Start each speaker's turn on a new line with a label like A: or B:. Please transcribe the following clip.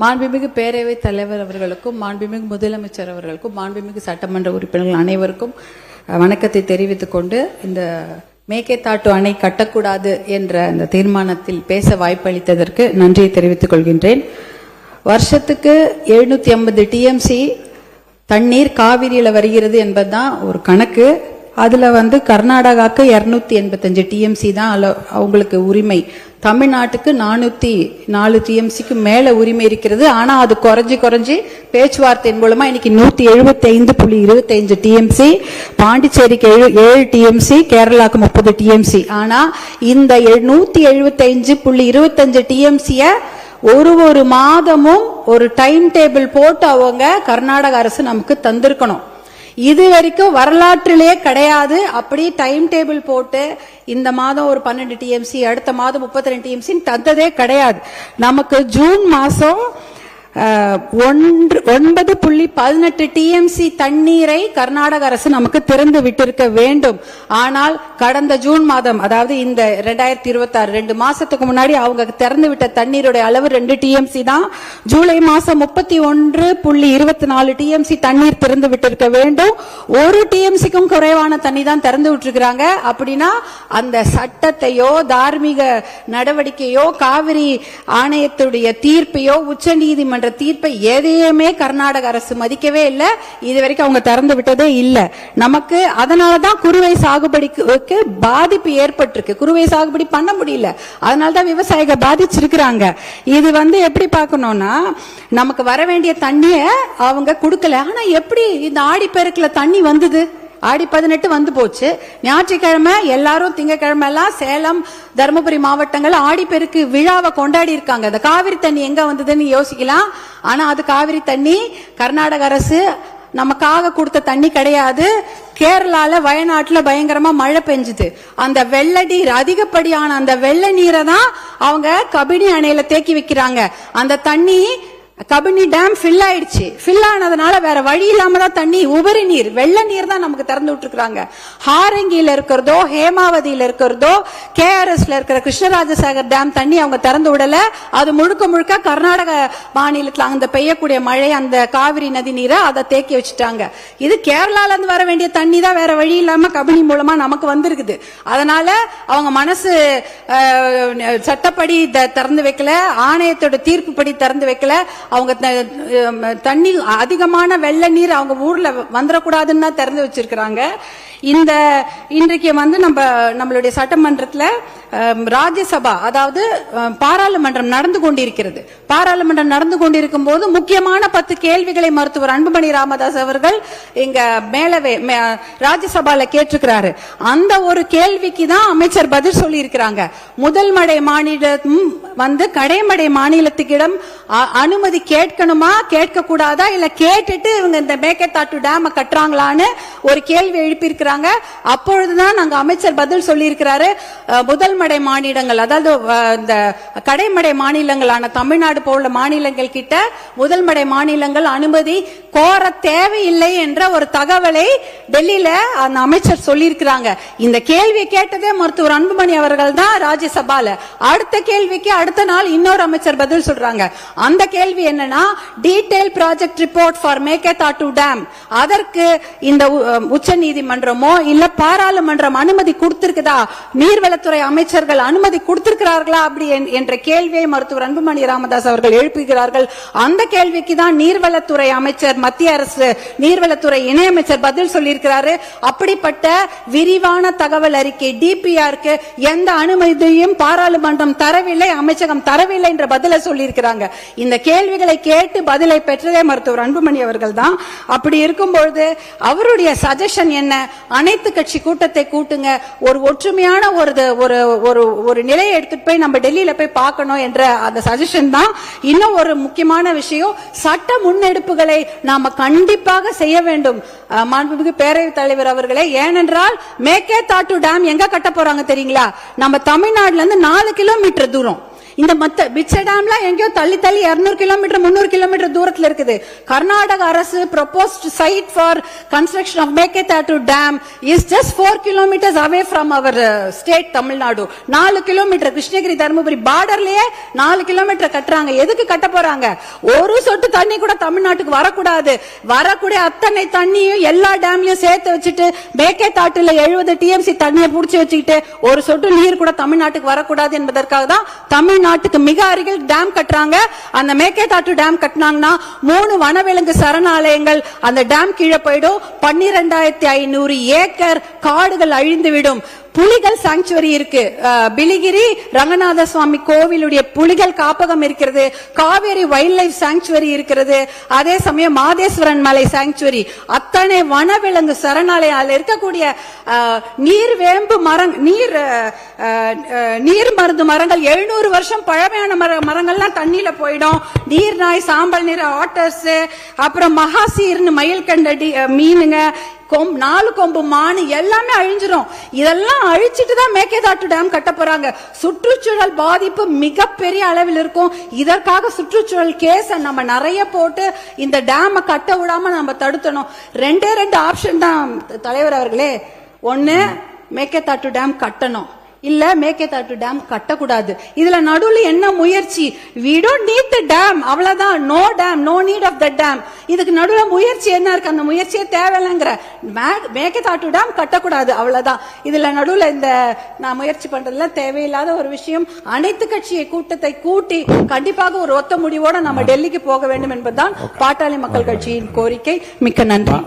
A: மாண்புமிகு பேரவைத் தலைவர் அவர்களுக்கும் மாண்புமிகு முதலமைச்சர் அவர்களுக்கும் மாண்புமிகு சட்டமன்ற உறுப்பினர்கள் அனைவருக்கும் வணக்கத்தை தெரிவித்துக் கொண்டு இந்த மேகேதாட்டு அணை கட்டக்கூடாது என்ற அந்த தீர்மானத்தில் பேச வாய்ப்பளித்ததற்கு நன்றியை தெரிவித்துக் கொள்கின்றேன். வருஷத்துக்கு 750 டிஎம்சி தண்ணீர் காவிரியில வருகிறது என்பதுதான் ஒரு கணக்கு. அதுல கர்நாடகாவுக்கு 285 டிஎம்சி தான் அவங்களுக்கு உரிமை. தமிழ்நாட்டுக்கு 404 டிஎம்சிக்கு மேல உரிமை இருக்கிறது. ஆனா அது குறைஞ்சி பேச்சுவார்த்தையின் மூலமா இன்னைக்கு 175.25 டிஎம்சி, பாண்டிச்சேரிக்கு 7 டிஎம்சி, கேரளாக்கு 30 டிஎம்சி. ஆனா இந்த 175.25 டிஎம்சிய ஒரு மாதமும் ஒரு டைம் டேபிள் போட்டு அவங்க கர்நாடக அரசு நமக்கு தந்திருக்கணும். இது வரைக்கும் வரலாற்றிலே கிடையாது. அப்படி டைம் டேபிள் போட்டு இந்த மாதம் ஒரு 12 டிஎம்சி, அடுத்த மாதம் 32 டிஎம்சி தந்ததே கிடையாது. நமக்கு ஜூன் மாசம் 9.18 டிஎம்சி தண்ணீரை கர்நாடக அரசு நமக்கு திறந்து விட்டிருக்க வேண்டும். ஆனால் கடந்த ஜூன் மாதம், அதாவது இந்த 2026 2 மாசத்துக்கு முன்னாடி அவங்க திறந்து விட்ட தண்ணீருடைய அளவு 2 டிஎம்சி தான். ஜூலை மாசம் 31.24 டிஎம்சி தண்ணீர் திறந்து விட்டிருக்க வேண்டும். 1 டிஎம்சிக்கும் குறைவான தண்ணி தான் திறந்து விட்டுருக்காங்க. அப்படின்னா அந்த சட்டத்தையோ தார்மீக நடவடிக்கையோ காவிரி ஆணையத்துடைய தீர்ப்பையோ உச்ச நீதிமன்ற தீர்ப்பை எதையுமே கர்நாடக அரசு மதிக்கவே இல்லை. இதுவரைக்கும் அவங்க திறந்து விட்டதே இல்லை. நமக்கு அதனாலதான் குறுவை சாகுபடிக்கு பாதிப்பு ஏற்பட்டிருக்கு. குறுவை சாகுபடி பண்ண முடியல. அதனாலதான் விவசாயிகள் பாதிச்சிருக்கிறாங்க. இது எப்படி பார்க்கணும்னா, நமக்கு வர வேண்டிய தண்ணிய அவங்க கொடுக்கல. ஆனா எப்படி இந்த ஆடிப்பெருக்குல தண்ணி வந்தது? ஆடி 18 வந்து போச்சு. ஞாயிற்றுக்கிழமை எல்லாரும் திங்கக்கிழமை எல்லாம் சேலம் தருமபுரி மாவட்டங்கள் ஆடிப்பெருக்கு விழாவை கொண்டாடி இருக்காங்க. இந்த காவிரி தண்ணி எங்க வந்ததுன்னு யோசிக்கலாம். ஆனா அது காவிரி தண்ணி கர்நாடக அரசு நமக்காக கொடுத்த தண்ணி கிடையாது. கேரளால வயநாட்டுல பயங்கரமா மழை பெஞ்சுது. அந்த வெள்ள நீர், அதிகப்படியான அந்த வெள்ள நீரை தான் அவங்க கபினி அணையில தேக்கி வைக்கிறாங்க. அந்த தண்ணி கபினி டேம் ஃபில் ஆயிடுச்சு. ஃபில் ஆனதுனால வேற வழி இல்லாம தான் தண்ணி, உபரி நீர், வெள்ள நீர் தான் நமக்கு திறந்து விட்டுருக்காங்க. ஹாரங்கியில இருக்கிறதோ, ஹேமாவதியில இருக்கிறதோ, கேஆர்எஸ்ல இருக்கிற கிருஷ்ணராஜசாகர் டேம் தண்ணி அவங்க திறந்து விடல. அது முழுக்க கர்நாடக மாநிலத்தில் அந்த பெய்யக்கூடிய மழை, அந்த காவிரி நதி நீரை அதை தேக்கி வச்சுட்டாங்க. இது கேரளால இருந்து வர வேண்டிய தண்ணி தான் வேற வழி இல்லாம கபினி மூலமா நமக்கு வந்திருக்குது. அதனால அவங்க மனசு சட்டப்படி திறந்து வைக்கல, ஆணையத்தோட தீர்ப்புப்படி திறந்து வைக்கல. அவங்க தண்ணி அதிகமான வெள்ள நீர் அவங்க ஊர்ல வந்துடக்கூடாதுன்னு தான் திறந்து வச்சிருக்கிறாங்க. இன்றைக்கு நம்மளுடைய சட்டமன்றத்துல ராஜ்யசபா, அதாவது பாராளுமன்றம் நடந்து கொண்டிருக்கிறது. பாராளுமன்றம் நடந்து கொண்டிருக்கும் போது முக்கியமான 10 கேள்விகளை மருத்துவர் அன்புமணி ராமதாஸ் அவர்கள் இங்க மேலவே ராஜ்யசபால கேட்டிருக்கிறாரு. அந்த ஒரு கேள்விக்கு தான் அமைச்சர் பதில் சொல்லி இருக்கிறாங்க. முதல் மடை மாநிலம் கடைமடை மாநிலத்துக்கிடம் அனுமதி கேட்கணுமா, கேட்க கூடாதா, இல்ல கேட்டுட்டு இவங்க இந்த மேகேதாட்டு டேம் கட்டுறாங்களான்னு ஒரு கேள்வி எழுப்பியிருக்கிறாங்க. அப்பொழுதுதான் நாங்க அமைச்சர் பதில் சொல்லி இருக்கிறாரு. முதல் மடை மாநிலங்கள், அதாவது இந்த கடைமடை மாநிலங்களான தமிழ்நாடு போல மாநிலங்கள் கிட்ட முதல் மடை மாநிலங்கள் அனுமதி கோர தேவையில்லை என்ற ஒரு தகவலை டெல்லியில அந்த அமைச்சர் சொல்லி இருக்கிறாங்க. இந்த கேள்வியை கேட்டதே மருத்துவர் அன்புமணி அவர்கள் தான் ராஜ்யசபால. அடுத்த கேள்விக்கு அடுத்த நாள் இன்னொரு அமைச்சர் பதில் சொல்றாங்க. அந்த கேள்வி என்னன்னா, detail project report for Mekedatu dam, அதற்கு இந்த உச்ச நீதிமன்றமோ இல்ல பாராளுமன்றம் அனுமதி கொடுத்திருக்குதா, நீர்வளத்துறை அமைச்சர்கள் அனுமதி கொடுத்திருக்கிறார்களா அப்படி என்ற கேள்வியை மருத்துவர் அன்புமணி ராமதாஸ் அவர்கள் எழுப்புகிறார்கள். அந்த கேள்விக்கு தான் நீர்வளத்துறை அமைச்சர், மத்திய அரசு நீர்வளத்துறை இணையமைச்சர் பதில் சொல்லியிருக்கிறாரு. அப்படிப்பட்ட விரிவான தகவல் அறிக்கை டிபிஆருக்கு எந்த அனுமதியும் பாராளுமன்றம் தரவில்லை, அமைச்சகம் தரவில்லை என்ற பதிலை சொல்லியிருக்கிறாங்க. இந்த கேள்விகளை கேட்டு பதிலை பெற்றதே மருத்துவர் அன்புமணி அவர்கள் தான். அப்படி இருக்கும்பொழுது அவருடைய சஜஷன் என்ன, அனைத்து கட்சி கூட்டத்தை கூட்டுங்க, ஒரு ஒற்றுமையான ஒரு நிலையை எடுத்துட்டு போய் நம்ம டெல்லியில போய் பார்க்கணும் என்ற அந்த சஜஷன் தான். இன்னும் ஒரு முக்கியமான விஷயம், சட்ட முன்னெடுப்புகளை நாம கண்டிப்பாக செய்ய வேண்டும் மாண்புமிகு பேரவைத் தலைவர் அவர்களே. ஏனென்றால் மேகேதாட்டு டேம் எங்க கட்ட போறாங்க தெரியுங்களா? நம்ம தமிழ்நாடுல இருந்து 4 கிலோமீட்டர் தூரம். இந்த மிச்ச டேம்லாம் எங்கேயோ தள்ளி 200 கிலோமீட்டர் 300 கிலோமீட்டர் தூரத்துல இருக்குது. கர்நாடக அரசு proposed site for construction of Meketatu Dam is just 4 kilometers away from our state Tamil Nadu. 4 kilometre Krishnagiri Dharmapuri பார்டர்லயே 4 கிலோமீட்டர் கட்டுறாங்க. எதுக்கு கட்ட போறாங்க? ஒரு சொட்டு தண்ணி கூட தமிழ்நாட்டுக்கு வரக்கூடாது. வரக்கூடிய அத்தனை தண்ணியும் எல்லா டேம்லயும் சேர்த்து வச்சுட்டு மேகேதாட்டுல 70 TMC தண்ணியை புடிச்சு வச்சுக்கிட்டு ஒரு சொட்டு நீர் கூட தமிழ்நாட்டுக்கு வரக்கூடாது என்பதற்காக தான் தமிழ்நாட்டுக்கு மிக அருகில் டேம் கட்டுறாங்க. அந்த மேகேதாட்டு டேம் கட்டினாங்கன்னா 3 வனவிலங்கு சரணாலயங்கள் அந்த டேம் கீழே போயிடும். 12,500 ஏக்கர் காடுகள் அழிந்துவிடும். புலிகள் சாங்சுவரி இருக்கு. பிலிகிரி ரங்கநாத சுவாமி கோவிலுடைய புலிகள் காப்பகம் இருக்கிறது. காவேரி வைல்ட் லைஃப் சாங்சுவரி இருக்கிறது. அதே சமயம் மாதேஸ்வரன் மலை சாங்சுவரி, அத்தனை வனவிலங்கு சரணாலயம் இருக்கக்கூடிய நீர்வேம்பு மரம், நீர் மருந்து மரங்கள் 700 வருஷம் பழமையான மரங்கள்லாம் தண்ணியில போயிடும். நீர்நாய், சாம்பல் நிற ஆட்டர்ஸ், அப்புறம் மகாசீர்னு மயில் கண்ட மீனுங்க, 4 கொம்பு மானு எல்லாமே அழிஞ்சிரும். இதெல்லாம் அழிச்சிட்டு தான் மேகேதாட்டு டேம் கட்ட போறாங்க. சுற்றுச்சூழல் பாதிப்பு மிகப்பெரிய அளவில் இருக்கும். இதற்காக சுற்றுச்சூழல் கேஸ் நம்ம நிறைய போட்டு இந்த டேம் கட்ட விடாம நம்ம தடுத்தணும். 2 ஆப்ஷன் தான் தலைவர் அவர்களே. ஒன்னு மேகேதாட்டு டேம் கட்டணும், இல்ல மேகேதாட்டு டேம் கட்டக்கூடாது. இதுல நடுவுல என்ன முயற்சி? we don't need the dam, அவ்வளவுதான். no dam, no need of the dam. இதுக்கு நடுவுல முயற்சி என்ன இருக்கு? அந்த முயற்சியே தேவையில்லைங்கிற. மேகேதாட்டு டேம் கட்டக்கூடாது, அவ்வளவுதான். இதுல நடுவுல இந்த நான் முயற்சி பண்றதுல தேவையில்லாத ஒரு விஷயம். அனைத்து கட்சியை கூட்டத்தை கூட்டி கண்டிப்பாக ஒரு ஒத்த முடிவோட நம்ம டெல்லிக்கு போக வேண்டும் என்பதுதான் பாட்டாளி மக்கள் கட்சியின் கோரிக்கை. மிக்க நன்றி.